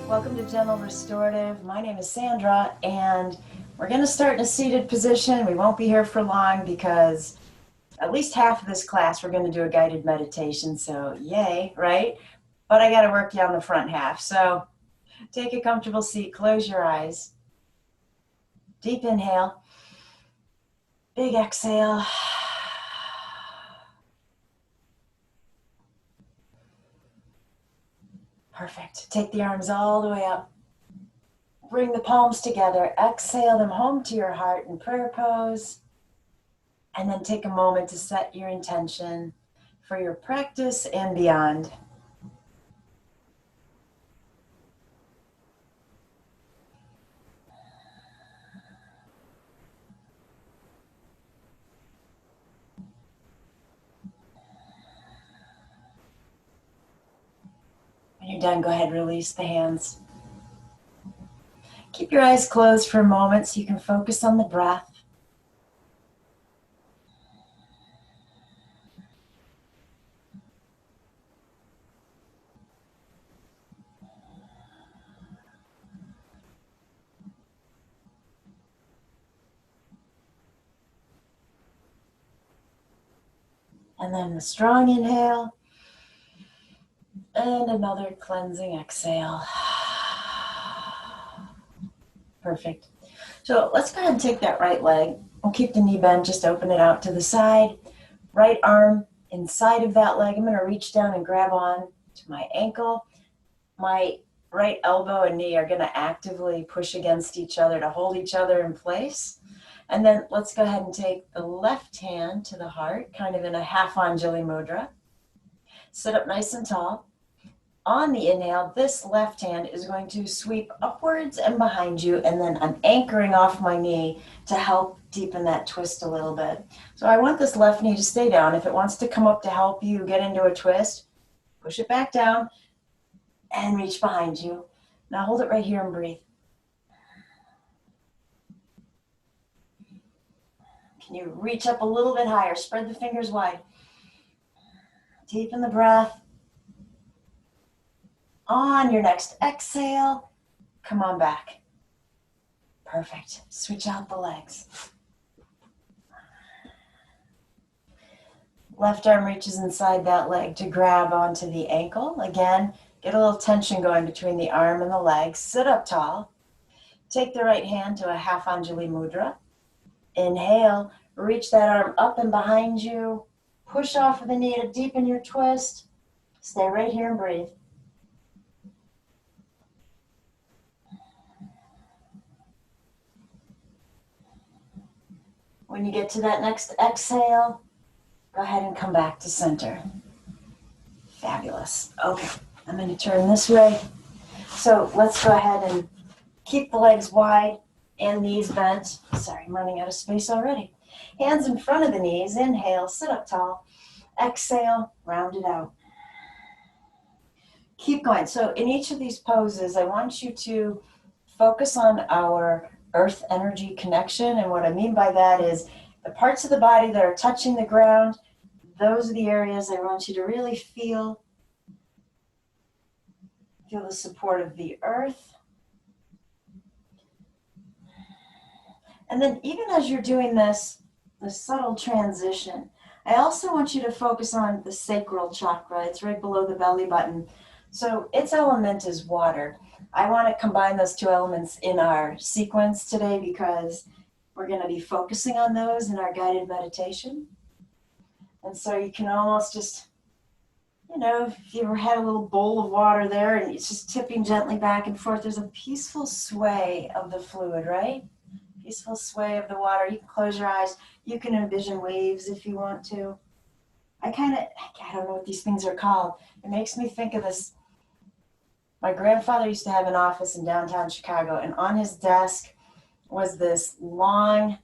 Welcome to Gentle Restorative. My name is Sandra, and we're going to start in a seated position. We won't be here for long because at least half of this class we're going to do a guided meditation, so yay, right? But I got to work you on the front half. So take a comfortable seat, close your eyes. Deep inhale, big exhale. Perfect. Take the arms all the way up. Bring the palms together. Exhale them home to your heart in prayer pose. And then take a moment to set your intention for your practice and beyond. When you're done, go ahead and release the hands. Keep your eyes closed for a moment so you can focus on the breath. And then a strong inhale. And another cleansing exhale. Perfect. So let's go ahead and take that right leg. We'll keep the knee bent, just open it out to the side. Right arm inside of that leg. I'm going to reach down and grab on to my ankle. My right elbow and knee are going to actively push against each other to hold each other in place. And then let's go ahead and take the left hand to the heart, kind of in a half Anjali mudra. Sit up nice and tall. On the inhale, this left hand is going to sweep upwards and behind you, and then I'm anchoring off my knee to help deepen that twist a little bit. So I want this left knee to stay down. If it wants to come up to help you get into a twist, push it back down and reach behind you. Now hold it right here and breathe. Can you reach up a little bit higher? Spread the fingers wide. Deepen the breath. On your next exhale, come on back. Perfect. Switch out the legs. Left arm reaches inside that leg to grab onto the ankle. Again, get a little tension going between the arm and the leg. Sit up tall. Take the right hand to a half Anjali mudra. Inhale, reach that arm up and behind you. Push off of the knee to deepen your twist. Stay right here and breathe. When you get to that next exhale, go ahead and come back to center. Fabulous. Okay, I'm going to turn this way. So let's go ahead and keep the legs wide and knees bent. Sorry, I'm running out of space already. Hands in front of the knees. Inhale, sit up tall. Exhale, round it out. Keep going. So in each of these poses, I want you to focus on our earth energy connection. And what I mean by that is the parts of the body that are touching the ground, those are the areas I want you to really feel the support of the earth. And then even as you're doing this subtle transition, I also want you to focus on the sacral chakra. It's right below the belly button. So its element is water. I want to combine those two elements in our sequence today because we're going to be focusing on those in our guided meditation. And so you can almost just, if you ever had a little bowl of water there and it's just tipping gently back and forth, there's a peaceful sway of the fluid, right? Peaceful sway of the water. You can close your eyes. You can envision waves if you want to. I don't know what these things are called. It makes me think of this. My grandfather used to have an office in downtown Chicago, and on his desk was this long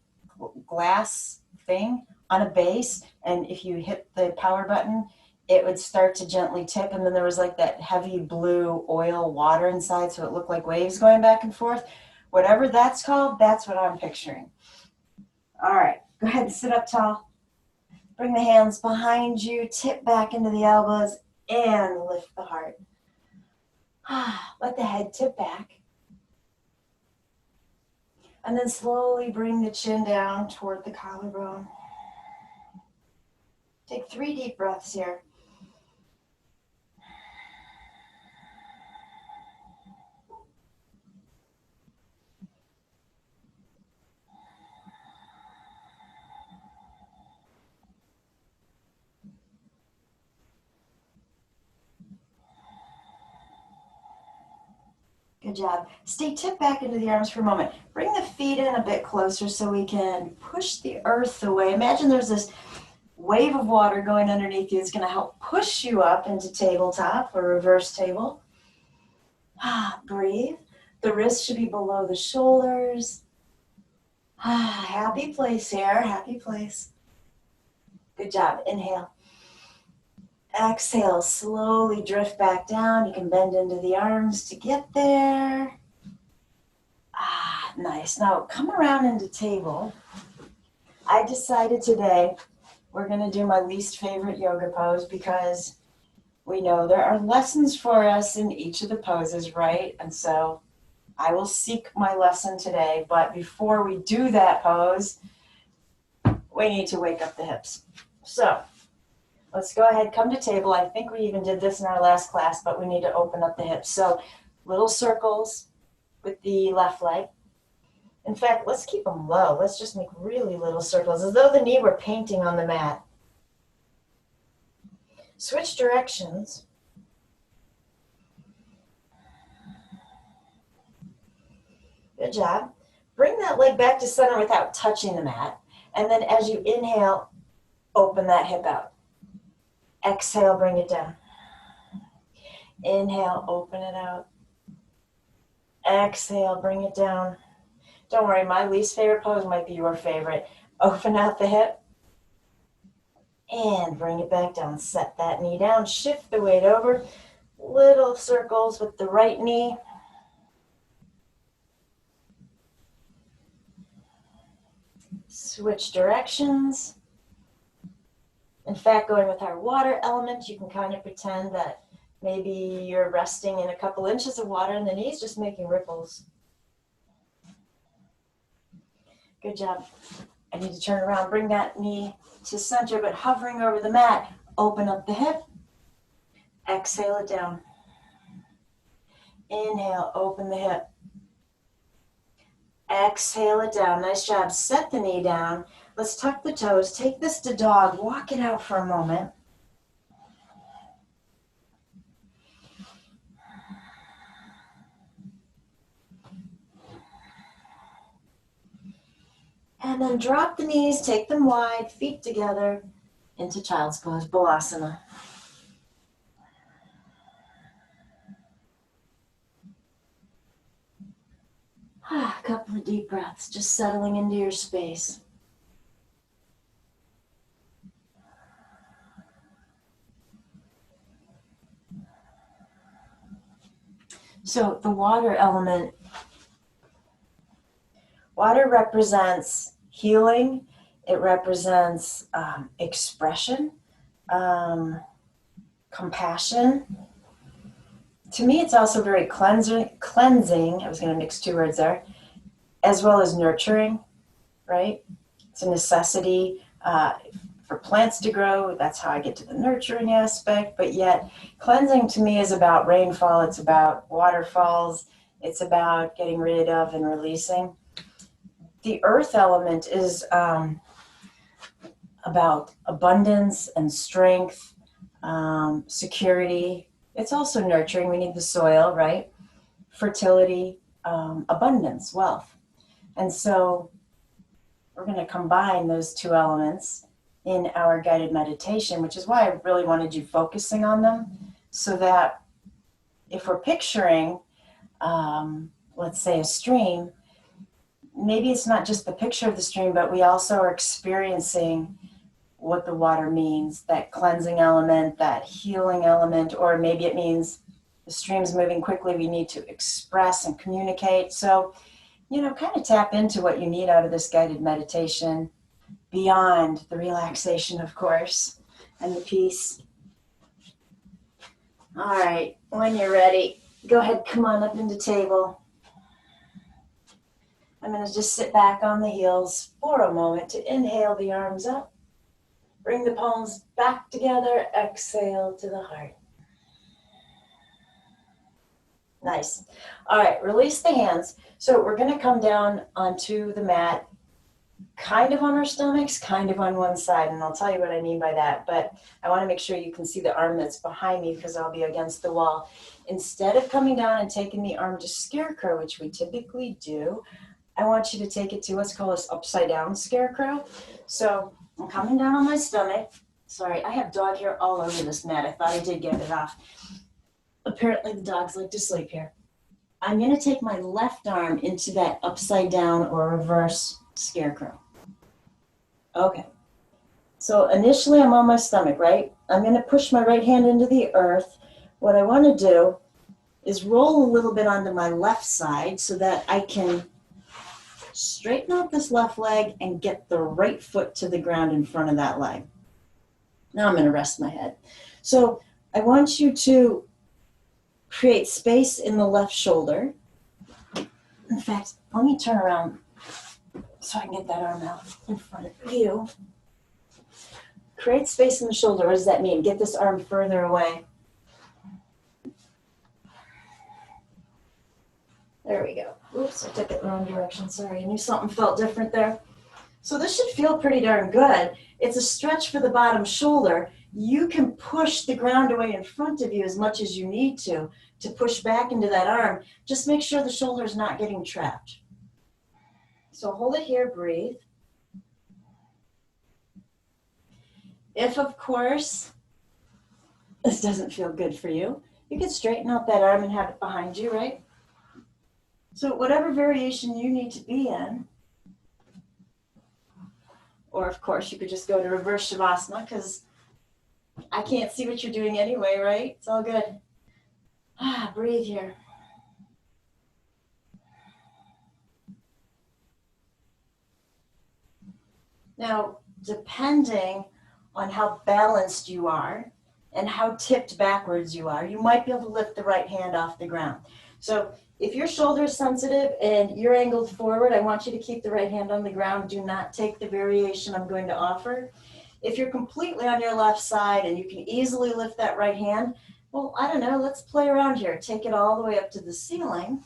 glass thing on a base, and if you hit the power button, it would start to gently tip, and then there was like that heavy blue oil water inside, so it looked like waves going back and forth. Whatever that's called, that's what I'm picturing. All right, go ahead and sit up tall. Bring the hands behind you, tip back into the elbows, and lift the heart. Let the head tip back. And then slowly bring the chin down toward the collarbone. Take 3 deep breaths here. Good job. Stay tipped back into the arms for a moment. Bring the feet in a bit closer so we can push the earth away. Imagine there's this wave of water going underneath you. It's going to help push you up into tabletop or reverse table. Breathe. The wrists should be below the shoulders. Happy place here. Happy place. Good job. Inhale. Exhale, slowly drift back down. You can bend into the arms to get there. Nice. Now come around into table. I decided today we're going to do my least favorite yoga pose because we know there are lessons for us in each of the poses, right? And so I will seek my lesson today. But before we do that pose, we need to wake up the hips. So let's go ahead, come to table. I think we even did this in our last class, but we need to open up the hips. So little circles with the left leg. In fact, let's keep them low. Let's just make really little circles, as though the knee were painting on the mat. Switch directions. Good job. Bring that leg back to center without touching the mat. And then as you inhale, open that hip out. Exhale, bring it down. Inhale, open it out. Exhale, bring it down. Don't worry, my least favorite pose might be your favorite. Open out the hip. And bring it back down. Set that knee down. Shift the weight over. Little circles with the right knee. Switch directions. In fact, going with our water element, you can kind of pretend that maybe you're resting in a couple inches of water and the knee's just making ripples. Good job. I need to turn around, bring that knee to center, but hovering over the mat. Open up the hip. Exhale it down. Inhale, open the hip. Exhale it down. Nice job. Set the knee down. Let's tuck the toes. Take this to dog. Walk it out for a moment. And then drop the knees, take them wide, feet together into child's pose, Balasana. A couple of deep breaths, just settling into your space. So the water element, water represents healing. It represents expression, compassion. To me, it's also very cleansing. I was going to mix 2 words there, as well as nurturing, right? It's a necessity for plants to grow. That's how I get to the nurturing aspect. But yet, cleansing to me is about rainfall. It's about waterfalls. It's about getting rid of and releasing. The earth element is about abundance and strength, security. It's also nurturing. We need the soil, right? Fertility, abundance, wealth. And so we're going to combine those 2 elements in our guided meditation, which is why I really wanted you focusing on them, so that if we're picturing, let's say, a stream, maybe it's not just the picture of the stream, but we also are experiencing what the water means, that cleansing element, that healing element, or maybe it means the stream's moving quickly, we need to express and communicate. So, kind of tap into what you need out of this guided meditation, beyond the relaxation, of course, and the peace. All right, when you're ready, Go ahead, come on up into table. I'm going to just sit back on the heels for a moment to inhale the arms up. Bring the palms back together. Exhale to the heart. Nice. All right, release the hands. So we're going to come down onto the mat, kind of on our stomachs, kind of on one side, and I'll tell you what I mean by that, but I want to make sure you can see the arm that's behind me because I'll be against the wall. Instead of coming down and taking the arm to scarecrow, which we typically do, I want you to take it to what's called an upside down scarecrow. So I'm coming down on my stomach. Sorry, I have dog hair all over this mat. I thought I did get it off. Apparently the dogs like to sleep here. I'm going to take my left arm into that upside down or reverse scarecrow. Okay. So initially I'm on my stomach, right? I'm going to push my right hand into the earth. What I want to do is roll a little bit onto my left side so that I can straighten out this left leg and get the right foot to the ground in front of that leg. Now I'm going to rest my head. So I want you to create space in the left shoulder. In fact, let me turn around so I can get that arm out in front of you. Create space in the shoulder. What does that mean? Get this arm further away. There we go. Oops, I took it the wrong direction. Sorry, I knew something felt different there. So this should feel pretty darn good. It's a stretch for the bottom shoulder. You can push the ground away in front of you as much as you need to push back into that arm. Just make sure the shoulder is not getting trapped. So hold it here, breathe. If, of course, this doesn't feel good for you, you can straighten out that arm and have it behind you, right? So whatever variation you need to be in, or of course you could just go to reverse shavasana because I can't see what you're doing anyway, right? It's all good. Breathe here. Now, depending on how balanced you are and how tipped backwards you are, you might be able to lift the right hand off the ground. So if your shoulder is sensitive and you're angled forward, I want you to keep the right hand on the ground. Do not take the variation I'm going to offer. If you're completely on your left side and you can easily lift that right hand, well, I don't know, let's play around here. Take it all the way up to the ceiling.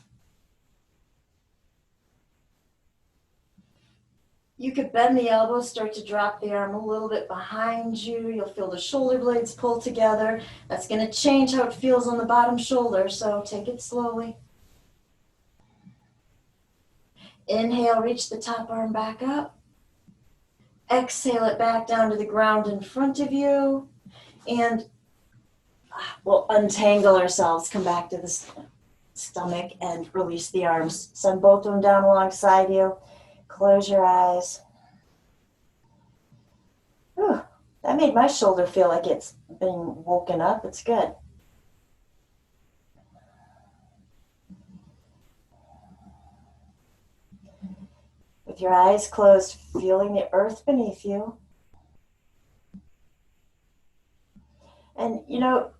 You could bend the elbows, start to drop the arm a little bit behind you. You'll feel the shoulder blades pull together. That's going to change how it feels on the bottom shoulder, so take it slowly. Inhale, reach the top arm back up. Exhale it back down to the ground in front of you. And we'll untangle ourselves, come back to the stomach and release the arms. Send both of them down alongside you. Close your eyes. Whew, that made my shoulder feel like it's been woken up. It's good. With your eyes closed, feeling the earth beneath you. And you know,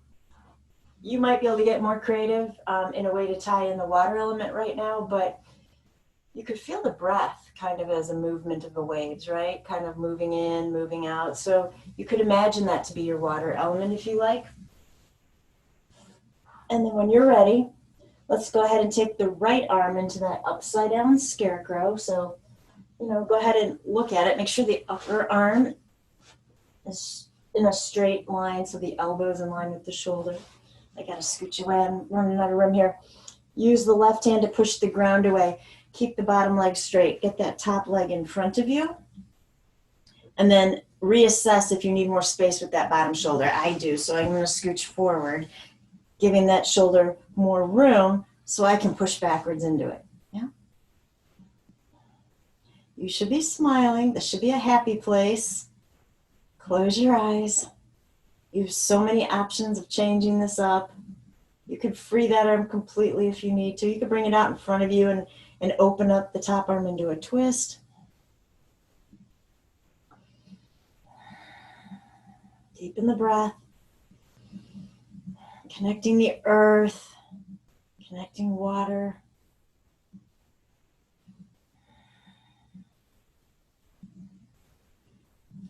you might be able to get more creative in a way to tie in the water element right now, but you could feel the breath kind of as a movement of the waves, right? Kind of moving in, moving out. So you could imagine that to be your water element if you like. And then when you're ready, let's go ahead and take the right arm into that upside down scarecrow. So, you know, go ahead and look at it. Make sure the upper arm is in a straight line, so the elbow is in line with the shoulder. I gotta scooch away. I'm running out of room here. Use the left hand to push the ground away. Keep the bottom leg straight. Get that top leg in front of you. And then reassess if you need more space with that bottom shoulder. I do, so I'm going to scooch forward, giving that shoulder more room so I can push backwards into it. Yeah. You should be smiling. This should be a happy place. Close your eyes. You have so many options of changing this up. You could free that arm completely if you need to. You could bring it out in front of you and open up the top arm into a twist. Deepen the breath. Connecting the earth Connecting water.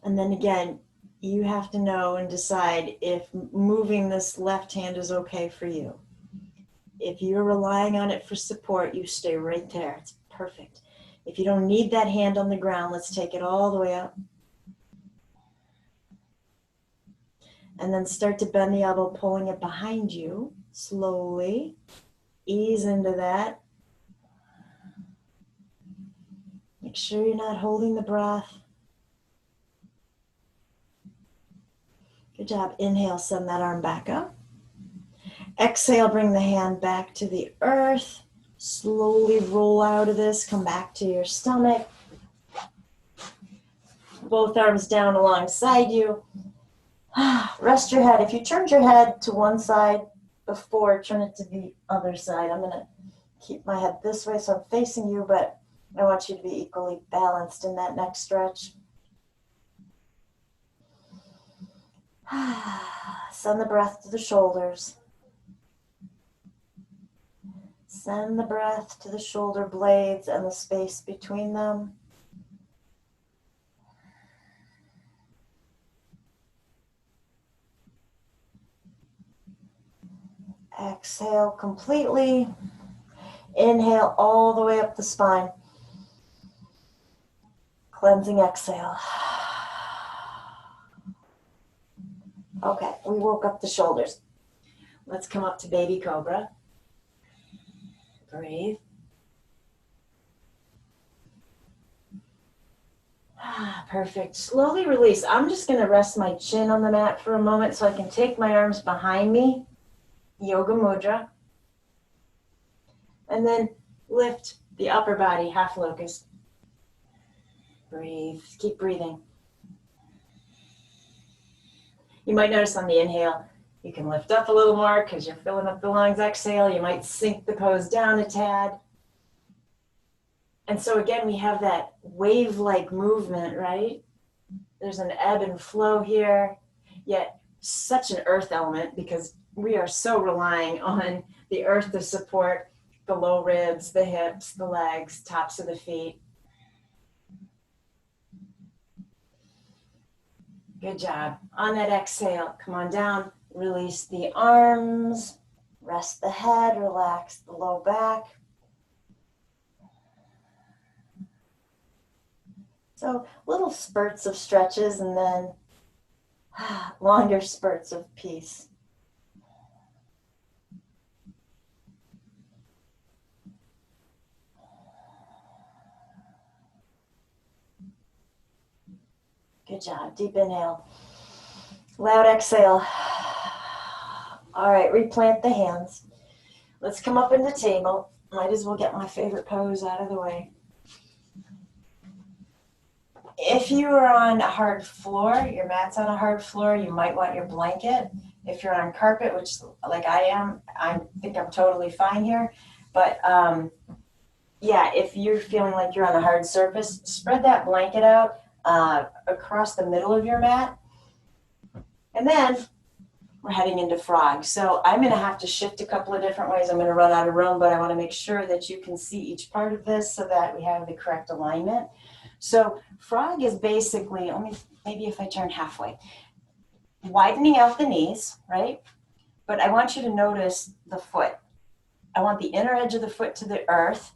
And then again, you have to know and decide if moving this left hand is okay for you. If you're relying on it for support, you stay right there. It's perfect. If you don't need that hand on the ground, let's take it all the way up. And then start to bend the elbow, pulling it behind you slowly. Ease into that. Make sure you're not holding the breath. Good job. Inhale, send that arm back up. Exhale, bring the hand back to the earth. Slowly roll out of this. Come back to your stomach. Both arms down alongside you. Rest your head. If you turned your head to one side before, turn it to the other side. I'm going to keep my head this way so I'm facing you, but I want you to be equally balanced in that next stretch. Send the breath to the shoulders. Send the breath to the shoulder blades and the space between them. Exhale completely. Inhale all the way up the spine. Cleansing exhale. Okay, we woke up the shoulders. Let's come up to baby cobra. Breathe. Perfect. Slowly release. I'm just going to rest my chin on the mat for a moment so I can take my arms behind me. Yoga mudra. And then lift the upper body, half locust. Breathe. Keep breathing. You might notice on the inhale, you can lift up a little more because you're filling up the lungs. Exhale, you might sink the pose down a tad. And so again, we have that wave-like movement, right? There's an ebb and flow here, yet such an earth element because we are so relying on the earth to support the low ribs, the hips, the legs, tops of the feet. Good job. On that exhale, come on down, release the arms, rest the head, relax the low back. So little spurts of stretches and then longer spurts of peace. Good job. Deep inhale. Loud exhale. All right, replant the hands. Let's come up into table. Might as well get my favorite pose out of the way. If you are on a hard floor, your mat's on a hard floor, you might want your blanket. If you're on carpet, which like I am, I think I'm totally fine here. But yeah, if you're feeling like you're on a hard surface, spread that blanket out across the middle of your mat. And then we're heading into frog. So I'm going to have to shift a couple of different ways. I'm going to run out of room, but I want to make sure that you can see each part of this so that we have the correct alignment. So frog is basically, maybe if I turn halfway, widening out the knees, right? But I want you to notice the foot. I want the inner edge of the foot to the earth.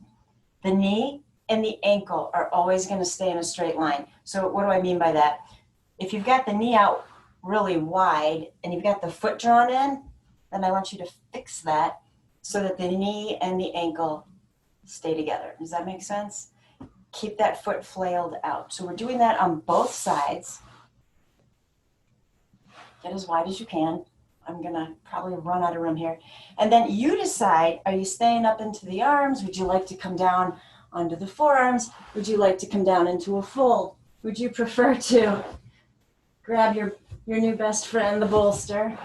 The knee and the ankle are always going to stay in a straight line. So what do I mean by that? If you've got the knee out really wide and you've got the foot drawn in, then I want you to fix that so that the knee and the ankle stay together. Does that make sense? Keep that foot flailed out. So we're doing that on both sides. Get as wide as you can. I'm going to probably run out of room here. And then you decide, are you staying up into the arms? Would you like to come down onto the forearms? Would you like to come down into a fold? Would you prefer to grab your new best friend, the bolster,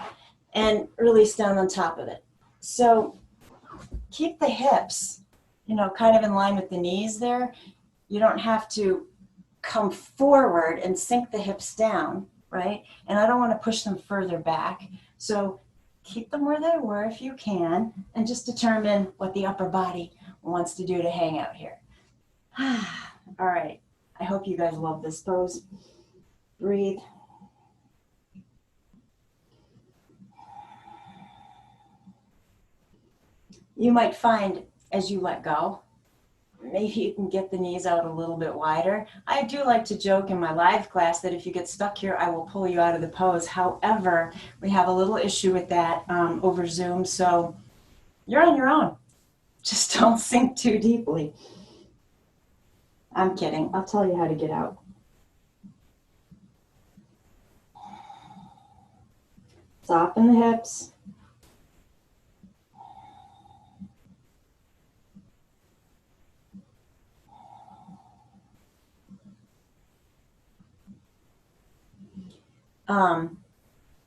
and release down on top of it? So keep the hips, kind of in line with the knees there. You don't have to come forward and sink the hips down, right? And I don't want to push them further back. So keep them where they were if you can, and just determine what the upper body wants to do to hang out here. All right. I hope you guys love this pose. Breathe. You might find as you let go, maybe you can get the knees out a little bit wider. I do like to joke in my live class that if you get stuck here, I will pull you out of the pose. However, we have a little issue with that over Zoom, so you're on your own. Just don't sink too deeply. I'm kidding. I'll tell you how to get out. Soften the hips.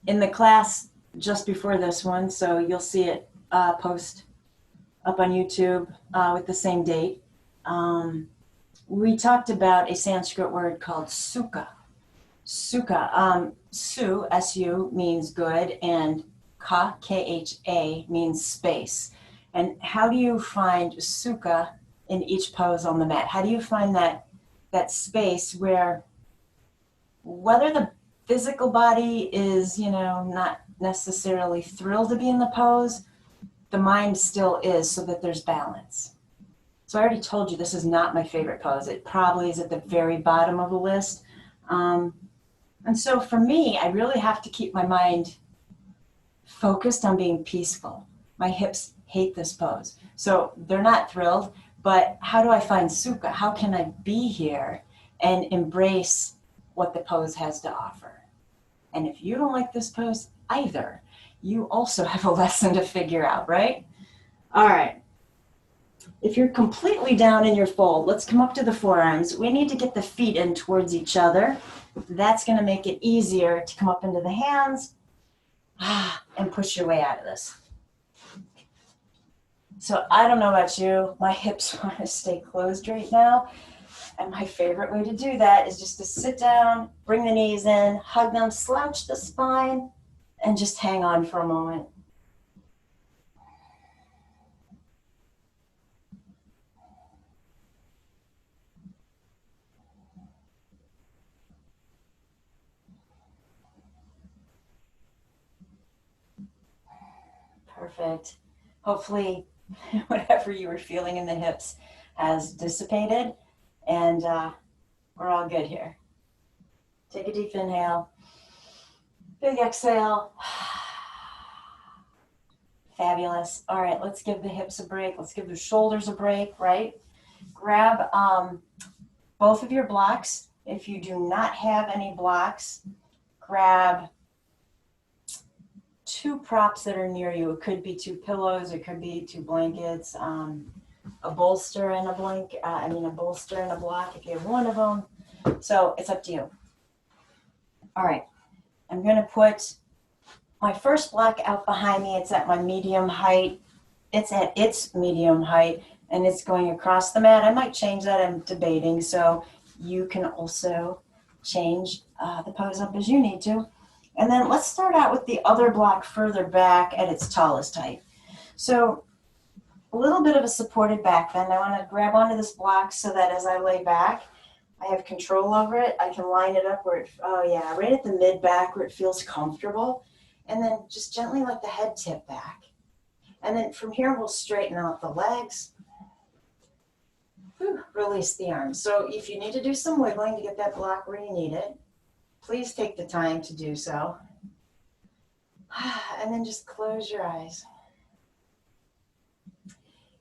In the class just before this one, so you'll see it post up on YouTube with the same date. We talked about a Sanskrit word called sukha. Sukha. Su, S-U, means good, and ka, K-H-A, means space. And how do you find sukha in each pose on the mat? How do you find that space where, whether the physical body is, not necessarily thrilled to be in the pose, the mind still is, so that there's balance. So I already told you this is not my favorite pose. It probably is at the very bottom of the list. And so for me, I really have to keep my mind focused on being peaceful. My hips hate this pose. So they're not thrilled, but how do I find sukha? How can I be here and embrace what the pose has to offer? And if you don't like this pose either, you also have a lesson to figure out, right? All right. If you're completely down in your fold, let's come up to the forearms. We need to get the feet in towards each other. That's going to make it easier to come up into the hands and push your way out of this. So I don't know about you, my hips want to stay closed right now. And my favorite way to do that is just to sit down, bring the knees in, hug them, slouch the spine, and just hang on for a moment. Perfect. Hopefully, whatever you were feeling in the hips has dissipated, and we're all good here. Take a deep inhale, big exhale. Fabulous. All right, let's give the hips a break. Let's give the shoulders a break, right? Grab both of your blocks. If you do not have any blocks, grab two props that are near you. It could be two pillows, it could be two blankets, a bolster and a a bolster and a block if you have one of them. So it's up to you. All right, I'm going to put my first block out behind me. It's at my medium height. It's at its medium height, and it's going across the mat. I might change that. I'm debating, so you can also change the pose up as you need to. And then let's start out with the other block further back at its tallest height. So a little bit of a supported back bend. I want to grab onto this block so that as I lay back, I have control over it. I can line it up where right at the mid back where it feels comfortable. And then just gently let the head tip back. And then from here, we'll straighten out the legs. Release the arms. So if you need to do some wiggling to get that block where you need it, please take the time to do so. And then just close your eyes.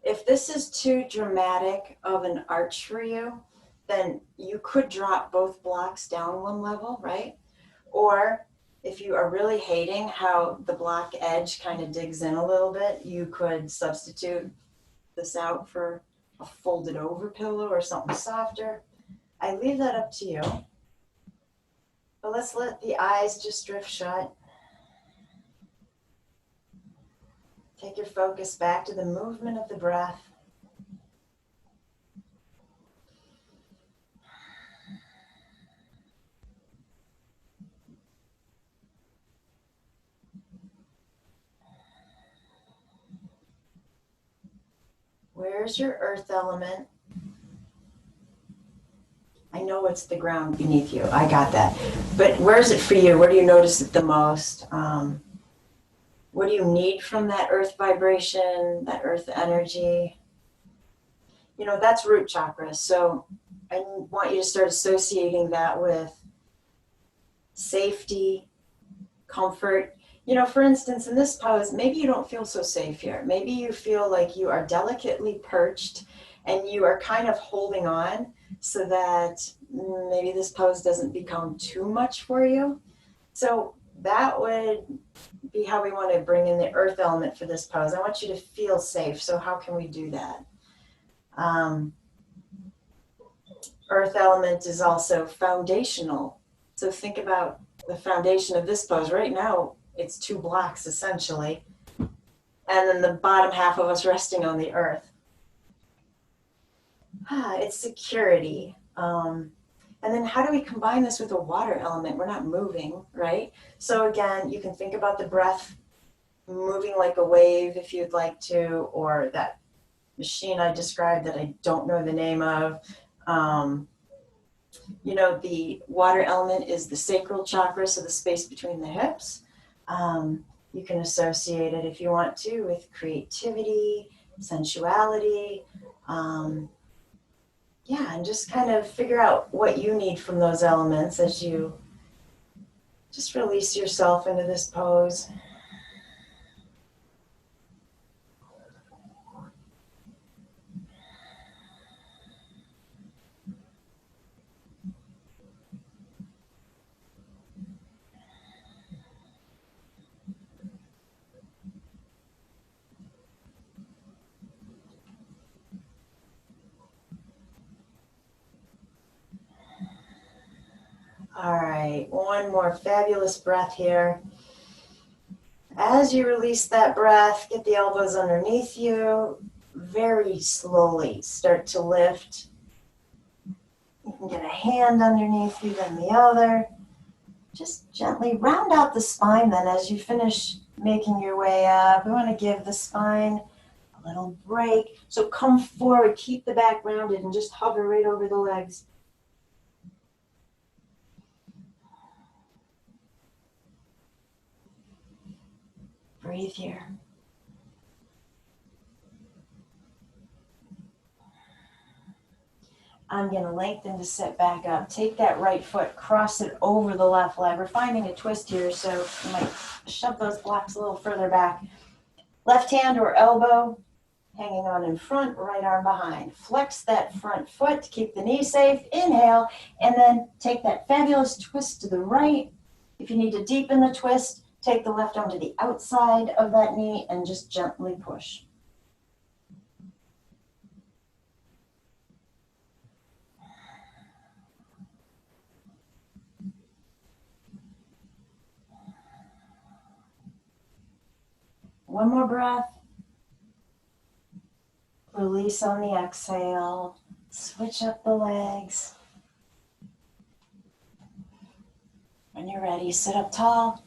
If this is too dramatic of an arch for you, then you could drop both blocks down one level, right? Or if you are really hating how the block edge kind of digs in a little bit, you could substitute this out for a folded over pillow or something softer. I leave that up to you. But let's let the eyes just drift shut. Take your focus back to the movement of the breath. There's your earth element. I know it's the ground beneath you. I got that. But where is it for you? Where do you notice it the most? What do you need from that earth vibration, that earth energy? You know, that's root chakra. So I want you to start associating that with safety, comfort. You know, for instance, in this pose, maybe you don't feel so safe here. Maybe you feel like you are delicately perched and you are kind of holding on so that maybe this pose doesn't become too much for you. So that would be how we want to bring in the earth element for this pose. I want you to feel safe. So how can we do that? Earth element is also foundational. So think about the foundation of this pose. Right now, it's 2 blocks essentially. And then the bottom half of us resting on the earth. It's security. And then how do we combine this with a water element? We're not moving, right? So again, you can think about the breath moving like a wave if you'd like to, or that machine I described that I don't know the name of. You know, the water element is the sacral chakra, so the space between the hips. You can associate it if you want to with creativity, sensuality. Yeah, and just kind of figure out what you need from those elements as you just release yourself into this pose. All right, one more fabulous breath here. As you release that breath, get the elbows underneath you. Very slowly start to lift. You can get a hand underneath you, then the other. Just gently round out the spine then as you finish making your way up. We want to give the spine a little break. So come forward, keep the back rounded, and just hover right over the legs. Breathe here. I'm going to lengthen to sit back up. Take that right foot, cross it over the left leg. We're finding a twist here, so you might shove those blocks a little further back. Left hand or elbow hanging on in front, right arm behind. Flex that front foot to keep the knee safe. Inhale, and then take that fabulous twist to the right. If you need to deepen the twist, take the left arm to the outside of that knee and just gently push. One more breath. Release on the exhale. Switch up the legs. When you're ready, sit up tall.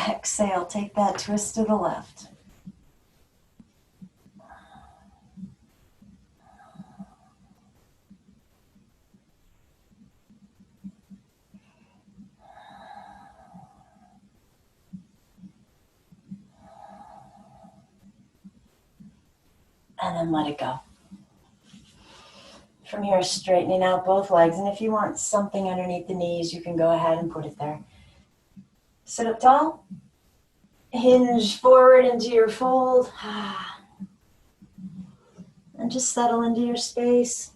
Exhale, take that twist to the left. And then let it go. From here, straightening out both legs. And if you want something underneath the knees, you can go ahead and put it there. Sit up tall. Hinge forward into your fold. And just settle into your space.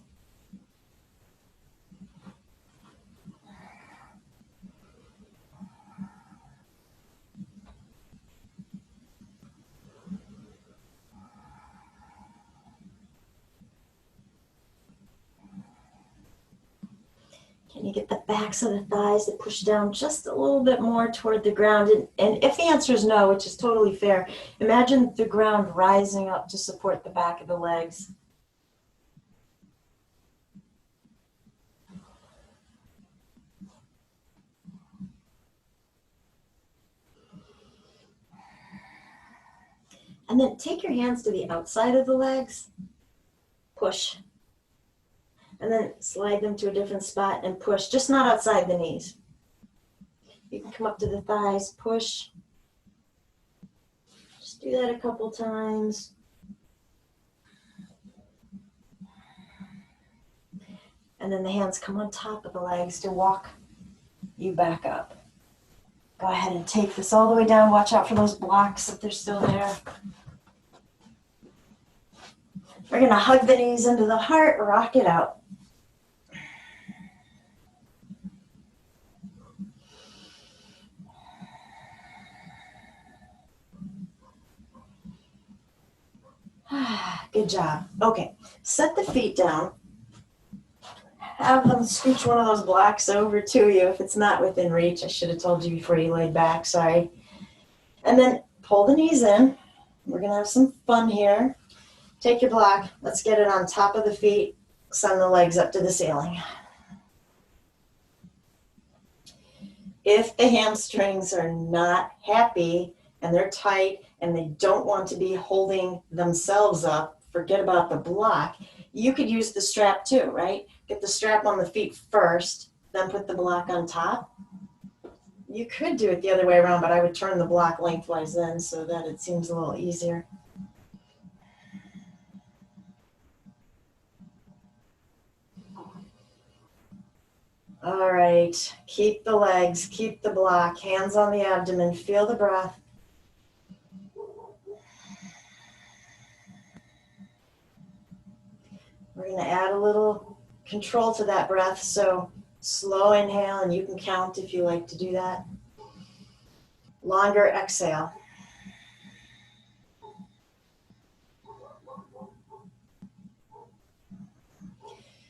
Can you get the backs of the thighs to push down just a little bit more toward the ground? And if the answer is no, which is totally fair, imagine the ground rising up to support the back of the legs. And then take your hands to the outside of the legs, push. And then slide them to a different spot and push, just not outside the knees. You can come up to the thighs, push. Just do that a couple times. And then the hands come on top of the legs to walk you back up. Go ahead and take this all the way down. Watch out for those blocks if they're still there. We're going to hug the knees into the heart, rock it out. Good job. Okay, set the feet down. Have them scooch one of those blocks over to you if it's not within reach. I should have told you before you laid back, sorry. And then pull the knees in. We're going to have some fun here. Take your block. Let's get it on top of the feet. Send the legs up to the ceiling. If the hamstrings are not happy and they're tight and they don't want to be holding themselves up, forget about the block. You could use the strap too, right? Get the strap on the feet first, then put the block on top. You could do it the other way around, but I would turn the block lengthwise then so that it seems a little easier. All right, keep the legs, keep the block, hands on the abdomen, feel the breath. We're going to add a little control to that breath, so slow inhale, and you can count if you like to do that. Longer exhale.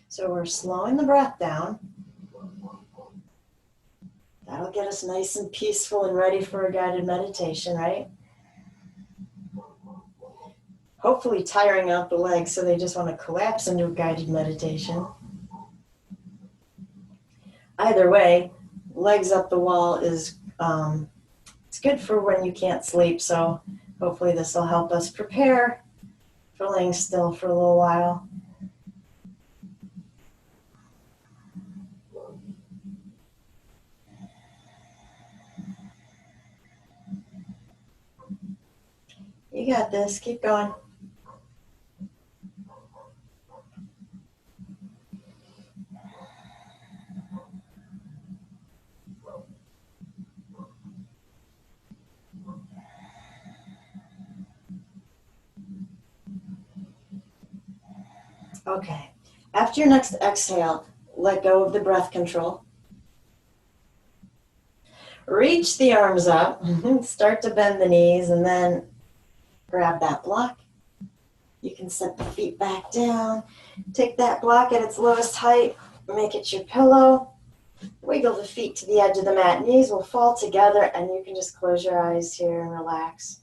So we're slowing the breath down. That'll get us nice and peaceful and ready for a guided meditation, right? Hopefully tiring out the legs so they just want to collapse into a guided meditation. Either way, legs up the wall is it's good for when you can't sleep, so hopefully this will help us prepare for laying still for a little while. You got this, keep going. Okay, after your next exhale, let go of the breath control. Reach the arms up, start to bend the knees, and then grab that block. You can set the feet back down. Take that block at its lowest height, make it your pillow. Wiggle the feet to the edge of the mat. Knees will fall together, and you can just close your eyes here and relax.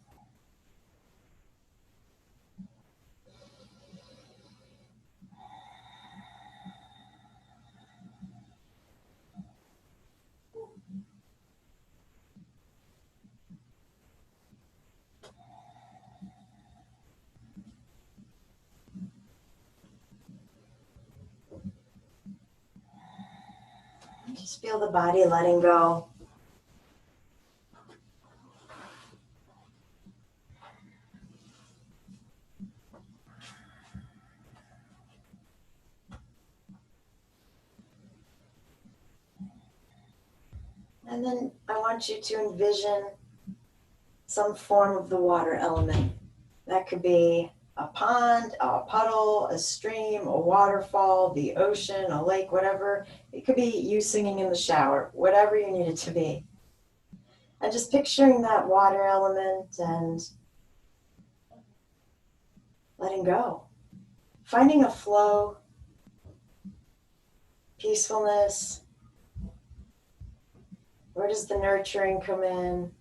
Just feel the body letting go. And then I want you to envision some form of the water element. That could be a pond, a puddle, a stream, a waterfall, the ocean, a lake, whatever. It could be you singing in the shower, whatever you need it to be. And just picturing that water element and letting go. Finding a flow, peacefulness. Where does the nurturing come in?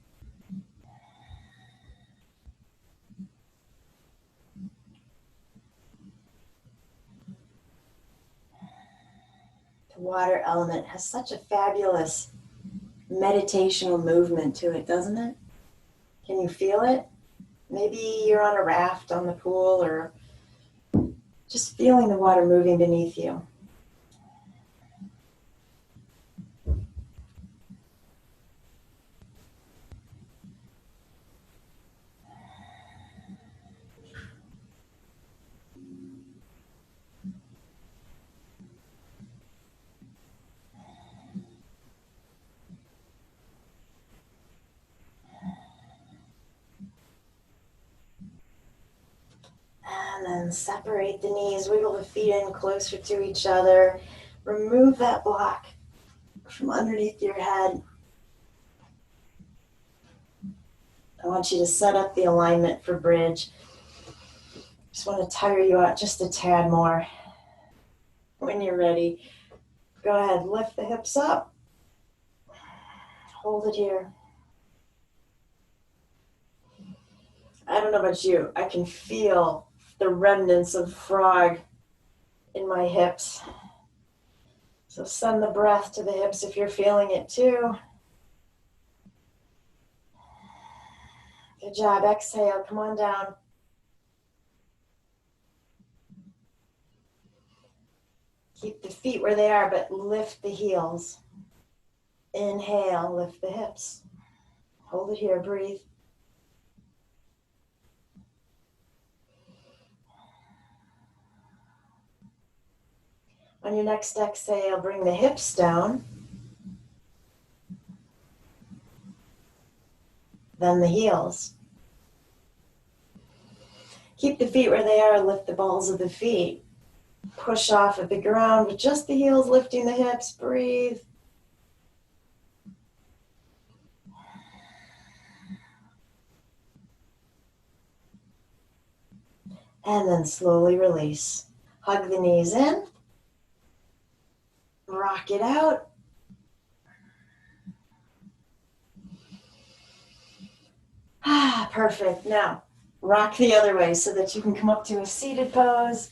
The water element has such a fabulous meditational movement to it, doesn't it? Can you feel it? Maybe you're on a raft on the pool, or just feeling the water moving beneath you. And then separate the knees, wiggle the feet in closer to each other. Remove that block from underneath your head. I want you to set up the alignment for bridge. Just want to tire you out just a tad more. When you're ready, go ahead, lift the hips up. Hold it here. I don't know about you, I can feel the remnants of frog in my hips. So send the breath to the hips if you're feeling it too. Good job. Exhale. Come on down. Keep the feet where they are, but lift the heels. Inhale, lift the hips. Hold it here. Breathe. On your next exhale, bring the hips down. Then the heels. Keep the feet where they are. Lift the balls of the feet. Push off of the ground with just the heels lifting the hips. Breathe. And then slowly release. Hug the knees in. Rock it out. Perfect. Now, rock the other way so that you can come up to a seated pose.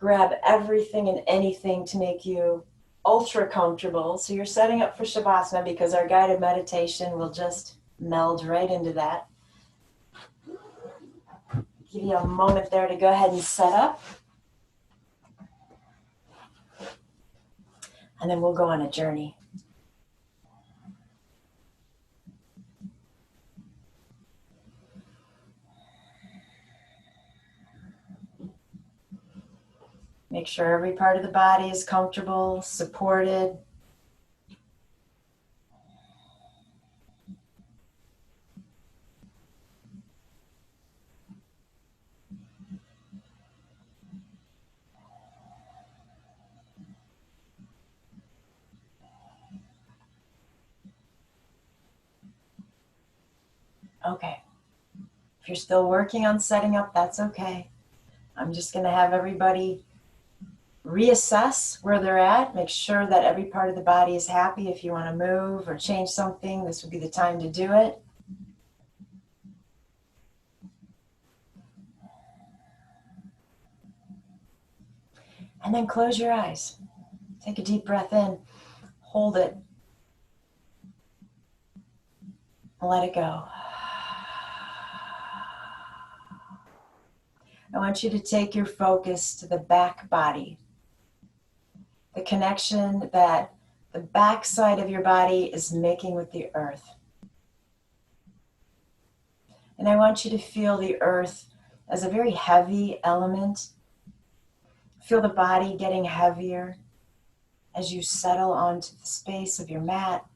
Grab everything and anything to make you ultra comfortable. So you're setting up for Shavasana because our guided meditation will just meld right into that. Give you a moment there to go ahead and set up. And then we'll go on a journey. Make sure every part of the body is comfortable, supported. Okay. If you're still working on setting up, that's okay. I'm just going to have everybody reassess where they're at, make sure that every part of the body is happy. If you want to move or change something, this would be the time to do it. And then close your eyes. Take a deep breath in, hold it, and let it go. I want you to take your focus to the back body, the connection that the back side of your body is making with the earth. And I want you to feel the earth as a very heavy element. Feel the body getting heavier as you settle onto the space of your mat.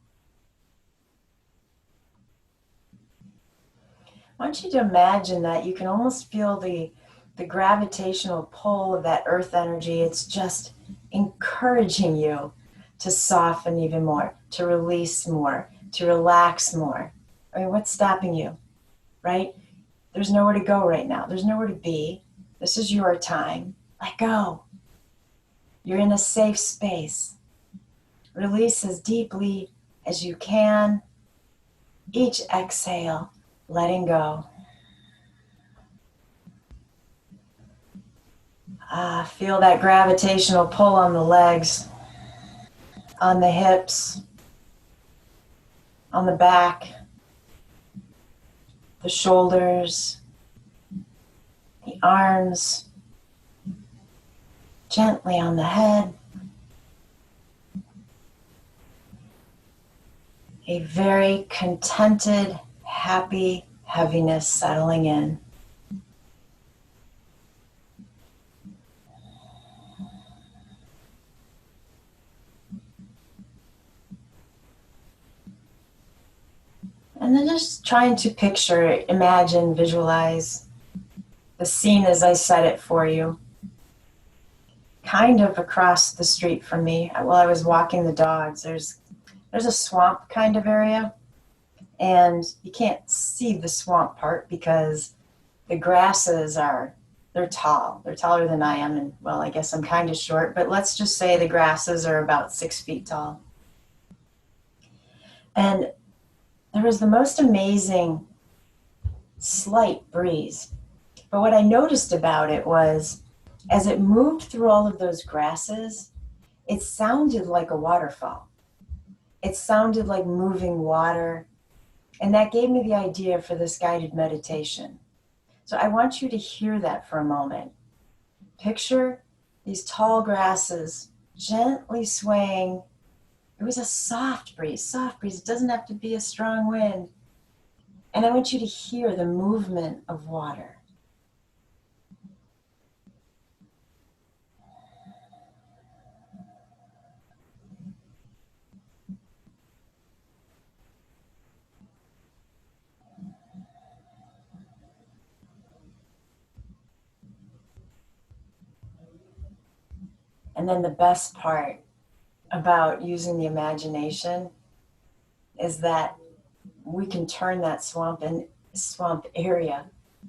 I want you to imagine that you can almost feel the gravitational pull of that earth energy. It's just encouraging you to soften even more, to release more, to relax more. I mean, what's stopping you, right? There's nowhere to go right now. There's nowhere to be. This is your time. Let go. You're in a safe space. Release as deeply as you can. Each exhale, letting go. Feel that gravitational pull on the legs, on the hips, on the back, the shoulders, arms, gently on the head. A very contented, happy heaviness settling in. And then just trying to picture, imagine, visualize the scene as I said it for you. Kind of across the street from me, while I was walking the dogs, there's a swamp kind of area. And you can't see the swamp part because the grasses they're tall. They're taller than I am. And well, I guess I'm kind of short, but let's just say the grasses are about 6 feet tall. And there was the most amazing slight breeze. But what I noticed about it was, as it moved through all of those grasses, it sounded like a waterfall. It sounded like moving water. And that gave me the idea for this guided meditation. So I want you to hear that for a moment. Picture these tall grasses gently swaying. It was a soft breeze. It doesn't have to be a strong wind. And I want you to hear the movement of water. And then the best part about using the imagination is that we can turn that swamp area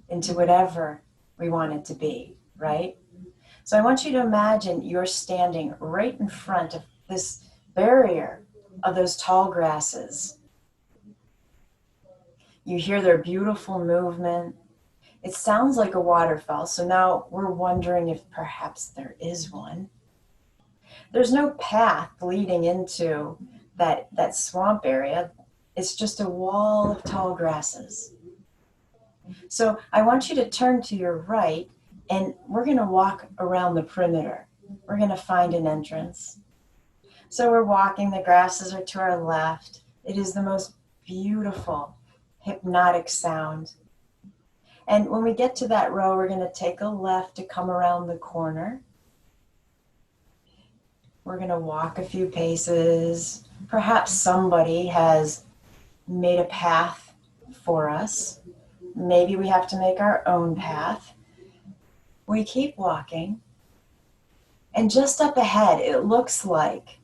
into whatever we want it to be, right? So I want you to imagine you're standing right in front of this barrier of those tall grasses. You hear their beautiful movement. It sounds like a waterfall. So now we're wondering if perhaps there is one. There's no path leading into that swamp area. It's just a wall of tall grasses. So I want you to turn to your right, and we're going to walk around the perimeter. We're going to find an entrance. So we're walking, the grasses are to our left. It is the most beautiful, hypnotic sound. And when we get to that row, we're going to take a left to come around the corner. We're going to walk a few paces. Perhaps somebody has made a path for us. Maybe we have to make our own path. We keep walking. And just up ahead, it looks like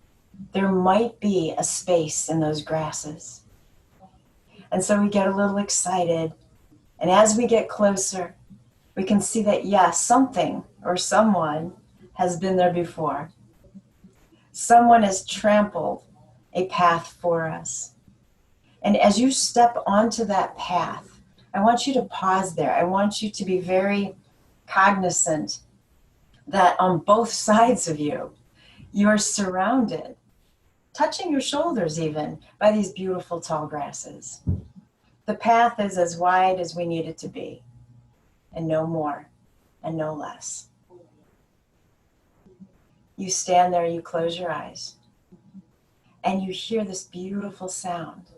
there might be a space in those grasses. And so we get a little excited. And as we get closer, we can see that, yes, something or someone has been there before. Someone has trampled a path for us. And as you step onto that path, I want you to pause there. I want you to be very cognizant that on both sides of you, you are surrounded, touching your shoulders even, by these beautiful tall grasses. The path is as wide as we need it to be, and no more and no less. You stand there, you close your eyes, and you hear this beautiful sound.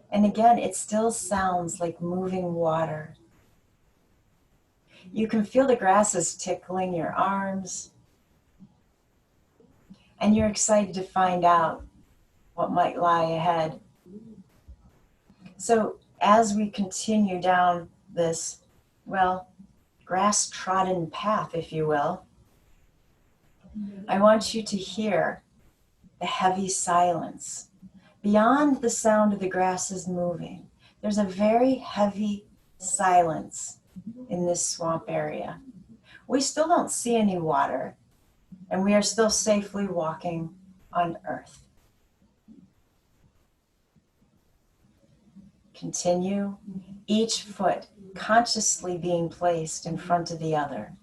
And again, it still sounds like moving water. You can feel the grasses tickling your arms, and you're excited to find out what might lie ahead. So as we continue down this, grass-trodden path, if you will, I want you to hear the heavy silence. Beyond the sound of the grasses moving, there's a very heavy silence in this swamp area. We still don't see any water, and we are still safely walking on earth. Continue, each foot consciously being placed in front of the other.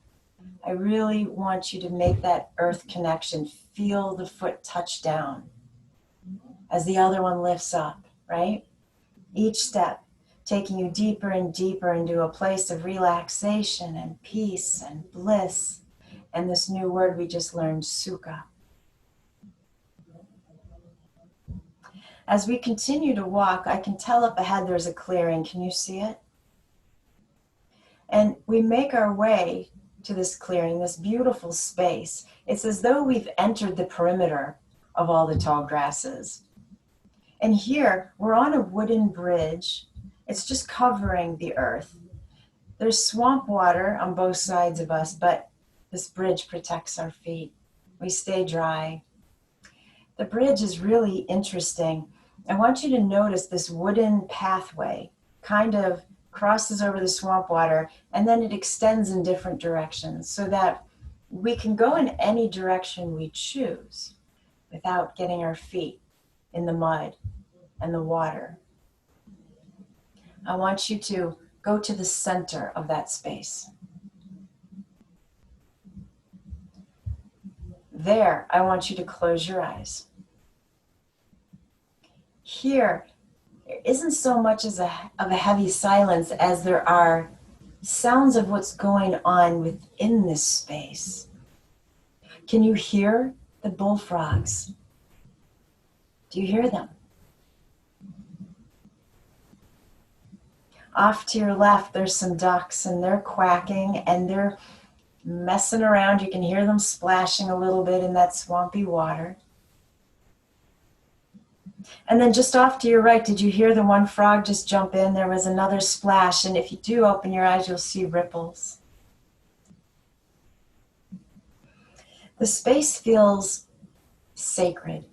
I really want you to make that earth connection. Feel the foot touch down as the other one lifts up, right? Each step, taking you deeper and deeper into a place of relaxation and peace and bliss. And this new word we just learned, sukha. As we continue to walk, I can tell up ahead there's a clearing. Can you see it? And we make our way to this clearing, this beautiful space. It's as though we've entered the perimeter of all the tall grasses. And here, we're on a wooden bridge. It's just covering the earth. There's swamp water on both sides of us, but this bridge protects our feet. We stay dry. The bridge is really interesting. I want you to notice this wooden pathway kind of crosses over the swamp water, and then it extends in different directions so that we can go in any direction we choose without getting our feet in the mud and the water. I want you to go to the center of that space. There, I want you to close your eyes. Here, there isn't so much of a heavy silence as there are sounds of what's going on within this space. Can you hear the bullfrogs? Do you hear them? Off to your left, there's some ducks, and they're quacking and they're messing around. You can hear them splashing a little bit in that swampy water. And then just off to your right, did you hear the one frog just jump in? There was another splash, and if you do open your eyes, you'll see ripples. The space feels sacred.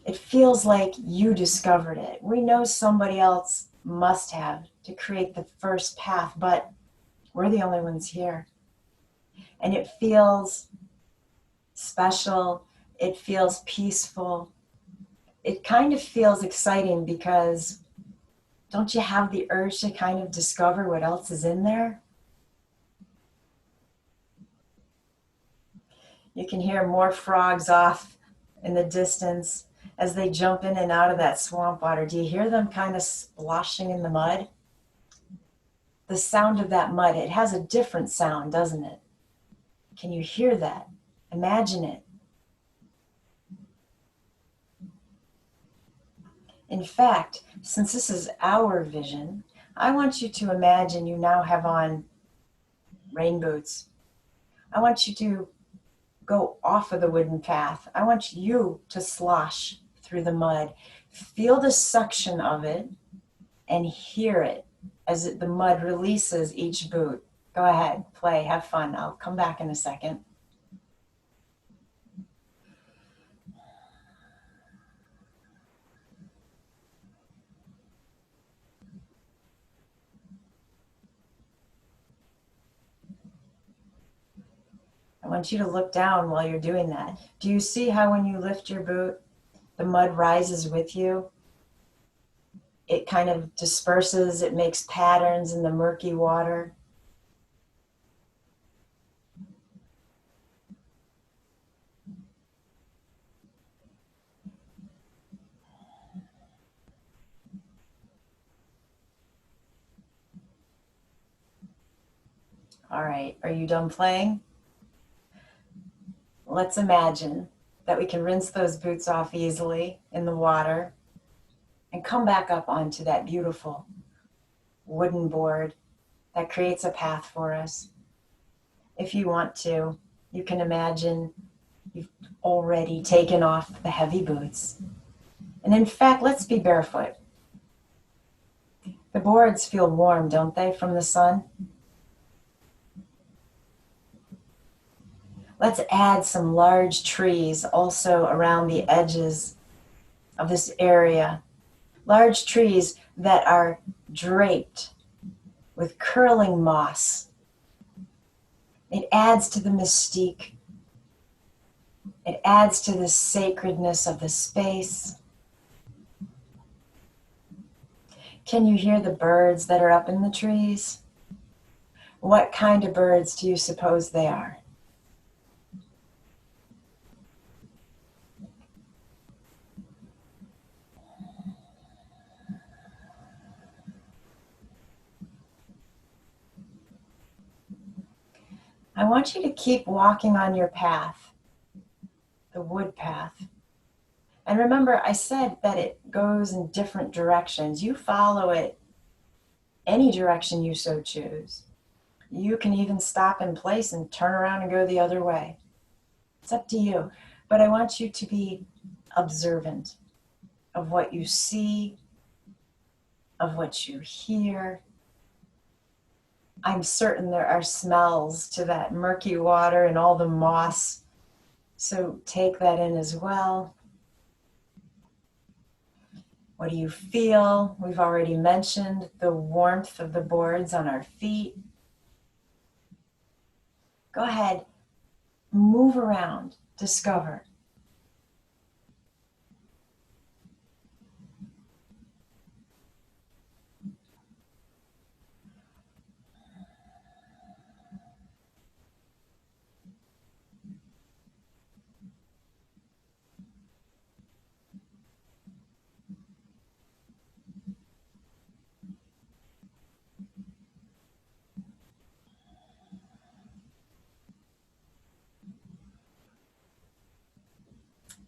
It feels like you discovered it. We know somebody else must have to create the first path, but we're the only ones here. And it feels special. It feels peaceful. It kind of feels exciting because don't you have the urge to kind of discover what else is in there? You can hear more frogs off in the distance as they jump in and out of that swamp water. Do you hear them kind of splashing in the mud? The sound of that mud, it has a different sound, doesn't it? Can you hear that? Imagine it. In fact, since this is our vision, I want you to imagine you now have on rain boots. I want you to go off of the wooden path. I want you to slosh through the mud. Feel the suction of it and hear it as the mud releases each boot. Go ahead, play, have fun. I'll come back in a second. I want you to look down while you're doing that. Do you see how when you lift your boot, the mud rises with you? It kind of disperses, it makes patterns in the murky water. All right, are you done playing? Let's imagine that we can rinse those boots off easily in the water and come back up onto that beautiful wooden board that creates a path for us. If you want to, you can imagine you've already taken off the heavy boots. And in fact, let's be barefoot. The boards feel warm, don't they, from the sun? Let's add some large trees also around the edges of this area. Large trees that are draped with curling moss. It adds to the mystique. It adds to the sacredness of the space. Can you hear the birds that are up in the trees? What kind of birds do you suppose they are? I want you to keep walking on your path, the wood path. And remember, I said that it goes in different directions. You follow it any direction you so choose. You can even stop in place and turn around and go the other way. It's up to you. But I want you to be observant of what you see, of what you hear. I'm certain there are smells to that murky water and all the moss. So take that in as well. What do you feel? We've already mentioned the warmth of the boards on our feet. Go ahead, move around, discover.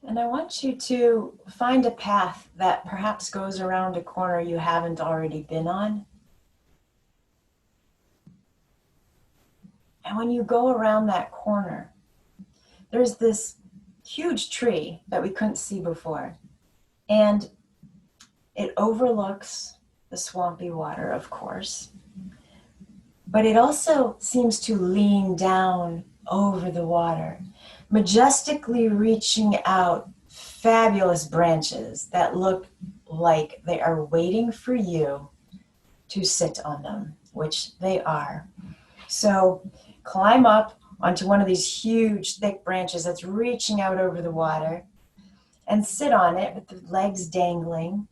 And I want you to find a path that perhaps goes around a corner you haven't already been on. And when you go around that corner, there's this huge tree that we couldn't see before. And it overlooks the swampy water, of course. But it also seems to lean down over the water, majestically reaching out fabulous branches that look like they are waiting for you to sit on them, which they are. So climb up onto one of these huge, thick branches that's reaching out over the water and sit on it with the legs dangling.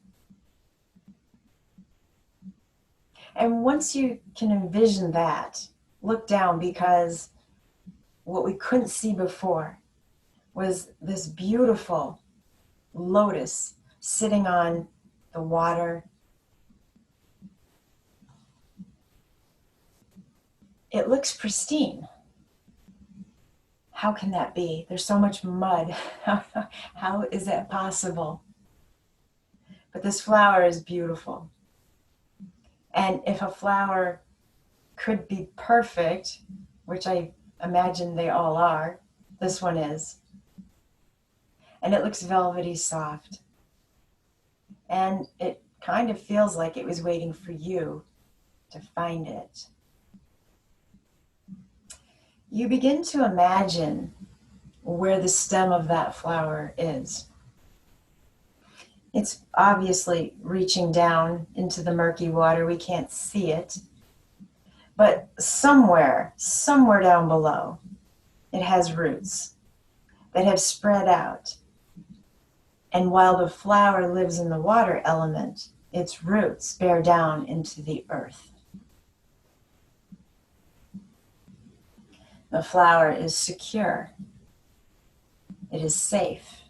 And once you can envision that, look down, because what we couldn't see before was this beautiful lotus sitting on the water. It looks pristine. How can that be? There's so much mud. How is that possible? But this flower is beautiful. And if a flower could be perfect, which I imagine they all are, this one is. And it looks velvety soft. And it kind of feels like it was waiting for you to find it. You begin to imagine where the stem of that flower is. It's obviously reaching down into the murky water. We can't see it. But somewhere down below, it has roots that have spread out. And while the flower lives in the water element, its roots bear down into the earth. The flower is secure. It is safe.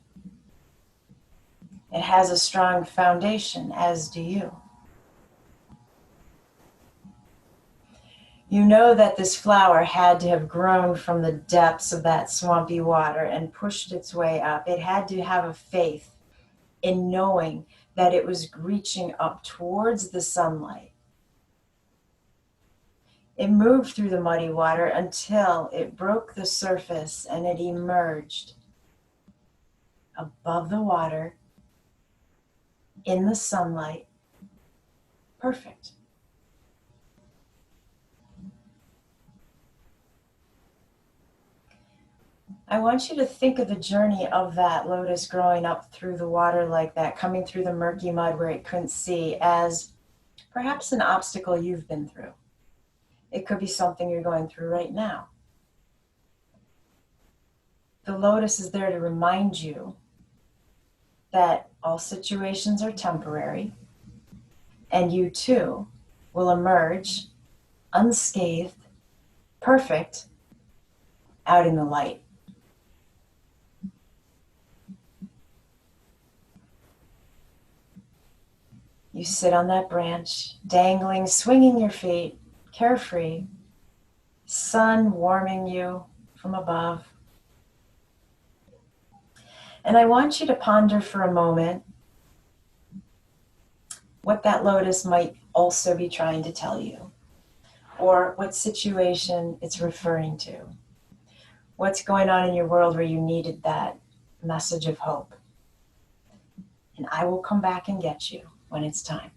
It has a strong foundation, as do you. You know that this flower had to have grown from the depths of that swampy water and pushed its way up. It had to have a faith in knowing that it was reaching up towards the sunlight. It moved through the muddy water until it broke the surface and it emerged above the water in the sunlight. Perfect. I want you to think of the journey of that lotus growing up through the water like that, coming through the murky mud where it couldn't see, as perhaps an obstacle you've been through. It could be something you're going through right now. The lotus is there to remind you that all situations are temporary, and you too will emerge unscathed, perfect, out in the light. You sit on that branch, dangling, swinging your feet, carefree, sun warming you from above. And I want you to ponder for a moment what that lotus might also be trying to tell you, or what situation it's referring to. What's going on in your world where you needed that message of hope. And I will come back and get you when it's time.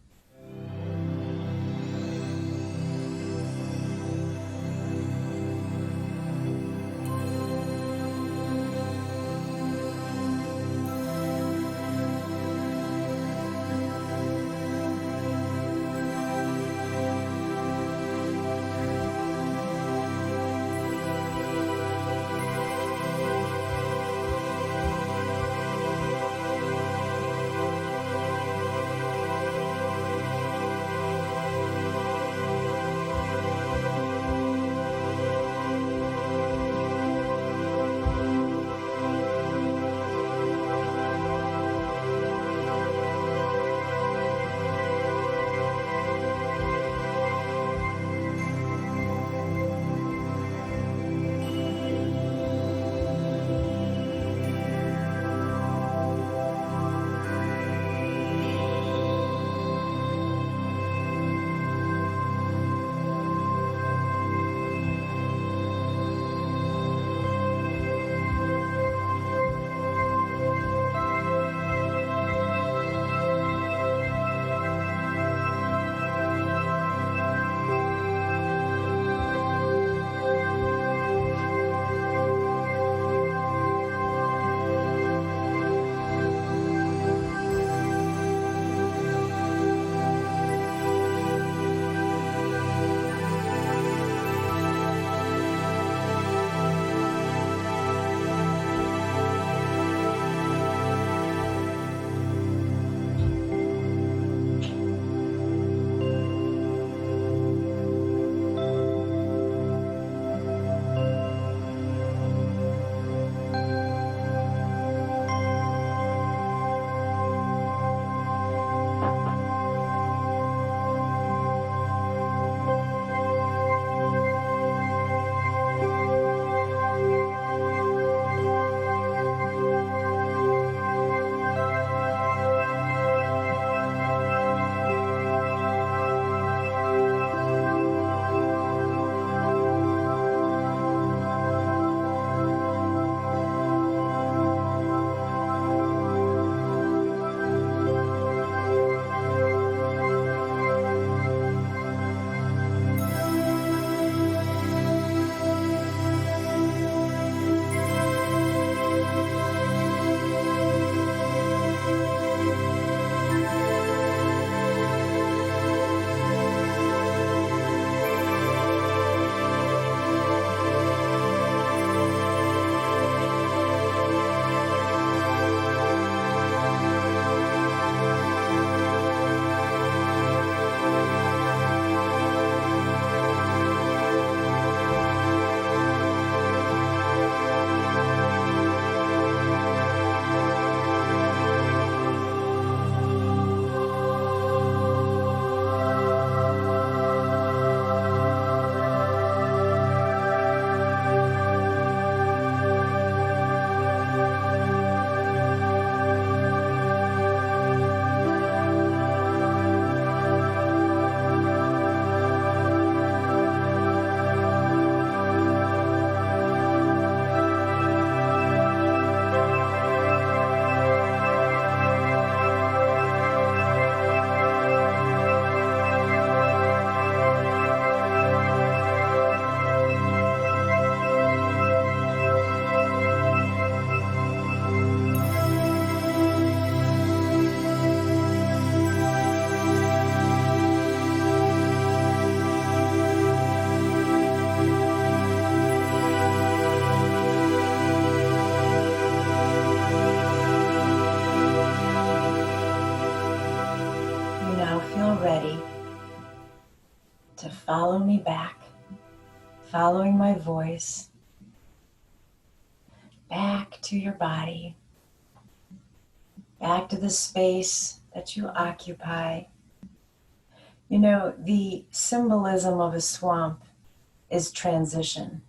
Ready to follow me back, following my voice, back to your body, back to the space that you occupy. You know, the symbolism of a swamp is transition.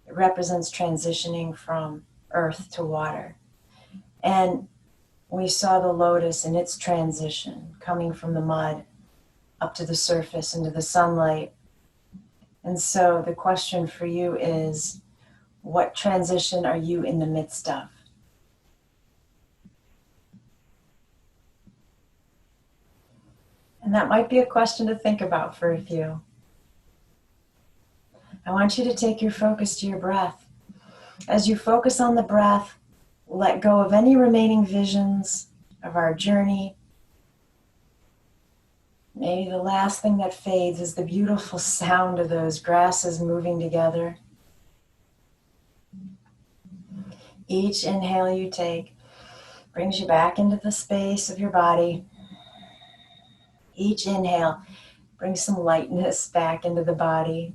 It represents transitioning from earth to water. And we saw the lotus in its transition, coming from the mud up to the surface into the sunlight. And so the question for you is, what transition are you in the midst of? And that might be a question to think about for a few. I want you to take your focus to your breath. As you focus on the breath, let go of any remaining visions of our journey. Maybe the last thing that fades is the beautiful sound of those grasses moving together. Each inhale you take brings you back into the space of your body. Each inhale brings some lightness back into the body.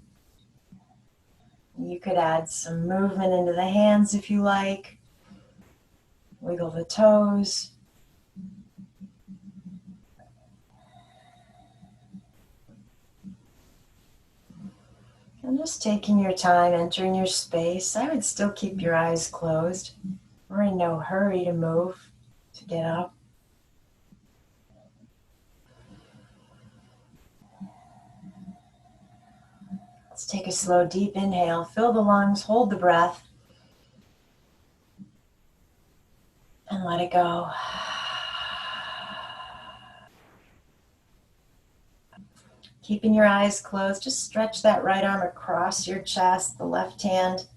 You could add some movement into the hands if you like. Wiggle the toes. And just taking your time entering your space. I would still keep your eyes closed. We're in no hurry to move, to get up. Let's take a slow, deep inhale. Fill the lungs, hold the breath, and let it go. Keeping your eyes closed, just stretch that right arm across your chest. The left hand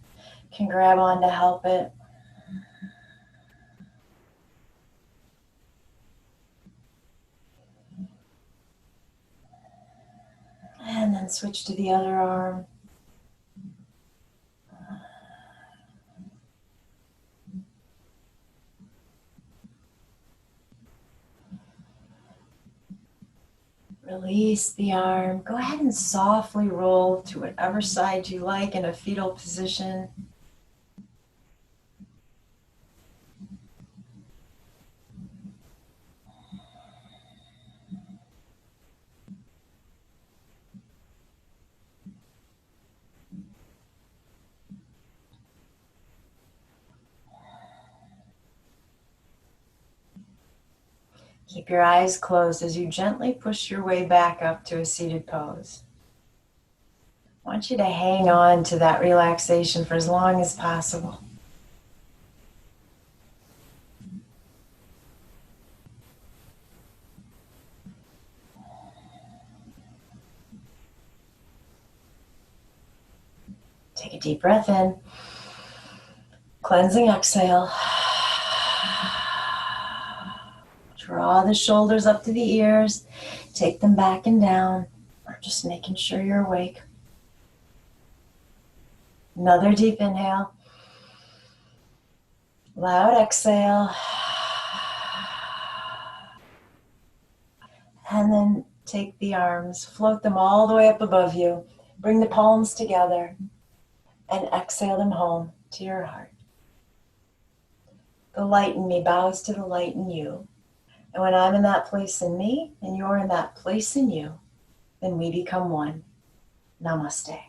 can grab on to help it. And then switch to the other arm. Release the arm. Go ahead and softly roll to whatever side you like in a fetal position. Keep your eyes closed as you gently push your way back up to a seated pose. I want you to hang on to that relaxation for as long as possible. Take a deep breath in. Cleansing exhale. Draw the shoulders up to the ears. Take them back and down. Or just making sure you're awake. Another deep inhale. Loud exhale. And then take the arms, float them all the way up above you. Bring the palms together and exhale them home to your heart. The light in me bows to the light in you. And when I'm in that place in me and you're in that place in you, then we become one. Namaste.